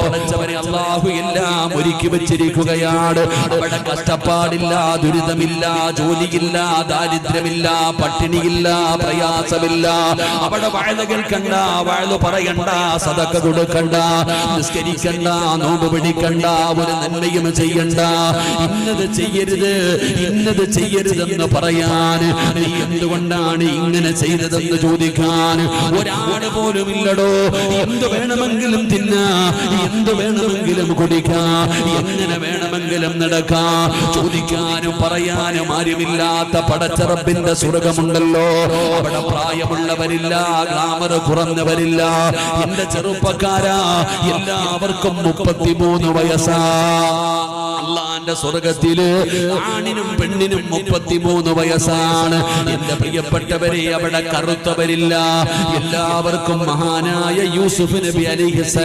പടച്ചവനെ അല്ലാഹു എല്ലാം ഒരുക്കി വെച്ചിരിക്കുകയാണ്. അവിടെ കഷ്ടപ്പാടില്ല, ദുരിതമില്ല, ജോലിയില്ല, ദാരിദ്ര്യമില്ല, പട്ടിണിയില്ല, പ്രയാസമില്ല. അവിടെ വഅദ് കേൾക്കണ്ട, വഅദ് പറയണ്ട, സദഖ കൊടുക്കണ്ട, നിസ്കരിക്കണ്ട, നോമ്പ് പിടിക്കണ്ട, ഒരു നന്മയും ചെയ്യണ്ട. ഇന്നത് ചെയ്യരുത്, ഇന്നത് ചെയ്യരുതെന്ന് പറയാൻ, നീ എന്തുകൊണ്ടാണ് ഇങ്ങനെ ചെയ്തതെന്ന് ചോദിക്കാൻ ഒരാൾ പോലും ഇല്ലടോ. എന്ത് വേണമെങ്കിലും തിന്നാ, എന്ത് വേണമെങ്കിലും കുടിക്കാ, എങ്ങനെ വേണമെങ്കിലും നടക്കാ, ചോദിക്കാനും പറയാനും ആരുമില്ലാത്ത പടച്ച റബ്ബിന്റെ സ്വർഗമുണ്ടല്ലോ. അവിടെ പ്രായമുള്ളവരില്ല, ഗ്ലാമർ കുറഞ്ഞവരില്ല. എന്റെ ചെറുപ്പക്കാരാ, എല്ലാവർക്കും 33 വയസ്സാ. അള്ളാന്റെ സ്വർഗത്തില് ആണിനും പെണ്ണിനും 33 വയസ്സാണ്. എന്റെ പ്രിയപ്പെട്ടവരെ, അവിടെ കറുത്തവരില്ല. എല്ലാവർക്കും മഹാനായ യൂസുഫ് നബി അലൈഹിസ്സലാം